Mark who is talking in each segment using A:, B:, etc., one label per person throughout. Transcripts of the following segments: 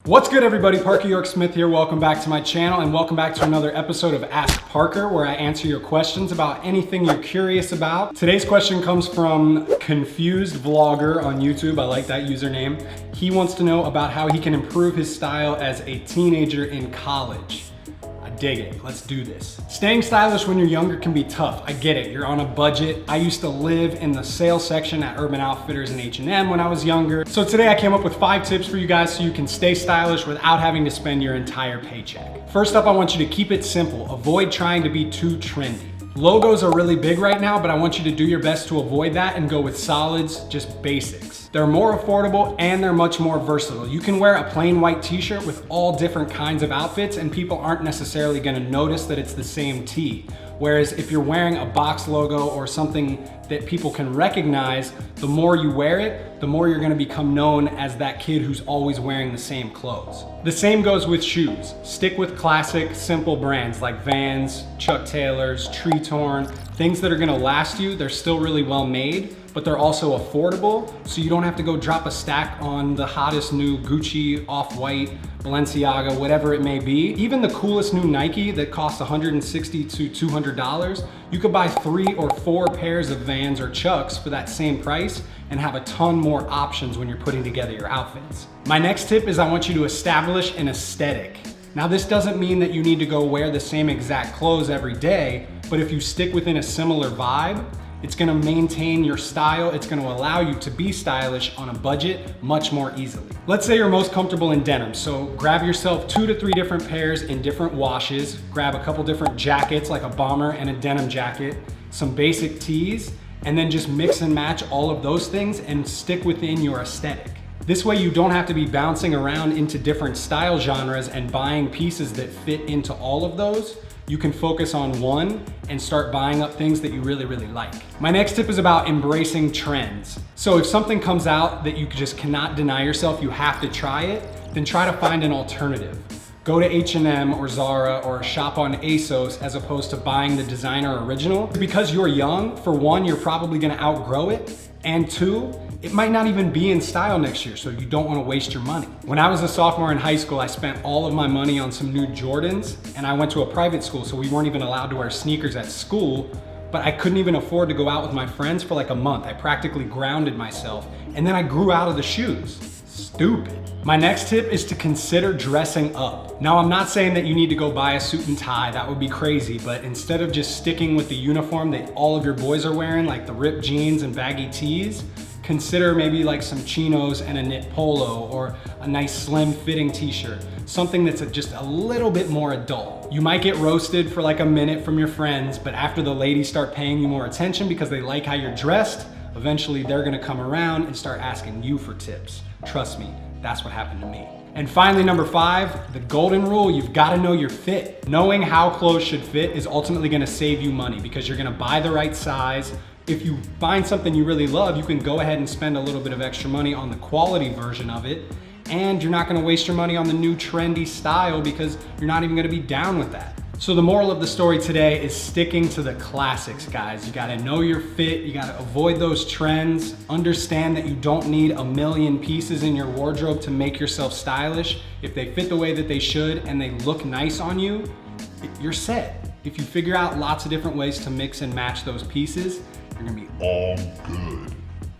A: What's good, everybody? Parker York Smith here. Welcome back to my channel and welcome back to another episode of Ask Parker, where I answer your questions about anything you're curious about. Today's question comes from Confused Vlogger on YouTube. I like that username. He wants to know about how he can improve his style as a teenager in college. I dig it. Let's do this. Staying stylish when you're younger can be tough. I get it. You're on a budget. I used to live in the sales section at Urban Outfitters and H&M when I was younger. So today I came up with 5 tips for you guys so you can stay stylish without having to spend your entire paycheck. First up, I want you to keep it simple. Avoid trying to be too trendy. Logos are really big right now, but I want you to do your best to avoid that and go with solids, just basics. They're more affordable and they're much more versatile. You can wear a plain white t-shirt with all different kinds of outfits and people aren't necessarily gonna notice that it's the same tee. Whereas if you're wearing a box logo or something that people can recognize, the more you wear it, the more you're gonna become known as that kid who's always wearing the same clothes. The same goes with shoes. Stick with classic, simple brands like Vans, Chuck Taylors, Tretorn, things that are gonna last you. They're still really well made, but they're also affordable, so you don't have to go drop a stack on the hottest new Gucci, Off-White, Balenciaga, whatever it may be. Even the coolest new Nike that costs $160 to $200, you could buy 3 or 4 pairs of Vans or Chucks for that same price and have a ton more options when you're putting together your outfits. My next tip is I want you to establish an aesthetic. Now, this doesn't mean that you need to go wear the same exact clothes every day, but if you stick within a similar vibe, it's gonna maintain your style. It's gonna allow you to be stylish on a budget much more easily. Let's say you're most comfortable in denim. So grab yourself 2 to 3 different pairs in different washes. Grab a couple different jackets, like a bomber and a denim jacket, some basic tees, and then just mix and match all of those things and stick within your aesthetic. This way you don't have to be bouncing around into different style genres and buying pieces that fit into all of those. You can focus on one and start buying up things that you really like. My next tip is about embracing trends. So if something comes out that you just cannot deny yourself, you have to try it, then try to find an alternative. Go to H&M or Zara or shop on ASOS as opposed to buying the designer original. Because you're young, for one, you're probably gonna outgrow it, and 2, it might not even be in style next year, so you don't wanna waste your money. When I was a sophomore in high school, I spent all of my money on some new Jordans, and I went to a private school, so we weren't even allowed to wear sneakers at school, but I couldn't even afford to go out with my friends for like a month. I practically grounded myself, and then I grew out of the shoes. Stupid. My next tip is to consider dressing up. Now, I'm not saying that you need to go buy a suit and tie, that would be crazy, but instead of just sticking with the uniform that all of your boys are wearing, like the ripped jeans and baggy tees, consider maybe like some chinos and a knit polo or a nice slim fitting t-shirt, something that's just a little bit more adult. You might get roasted for like a minute from your friends, but after the ladies start paying you more attention because they like how you're dressed, eventually they're gonna come around and start asking you for tips. Trust me, that's what happened to me. And finally, number 5, the golden rule, you've gotta know your fit. Knowing how clothes should fit is ultimately gonna save you money because you're gonna buy the right size. If you find something you really love, you can go ahead and spend a little bit of extra money on the quality version of it, and you're not gonna waste your money on the new trendy style because you're not even gonna be down with that. So the moral of the story today is sticking to the classics, guys. You gotta know your fit, you gotta avoid those trends, understand that you don't need a million pieces in your wardrobe to make yourself stylish. If they fit the way that they should and they look nice on you, you're set. If you figure out lots of different ways to mix and match those pieces, you're gonna be all good.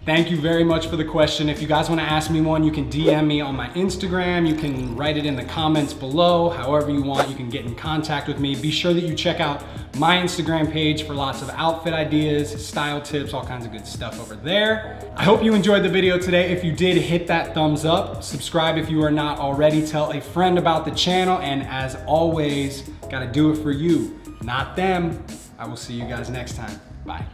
A: Thank you very much for the question. If you guys wanna ask me one, you can DM me on my Instagram. You can write it in the comments below. However you want, you can get in contact with me. Be sure that you check out my Instagram page for lots of outfit ideas, style tips, all kinds of good stuff over there. I hope you enjoyed the video today. If you did, hit that thumbs up. Subscribe if you are not already. Tell a friend about the channel. And as always, gotta do it for you, not them. I will see you guys next time. Bye.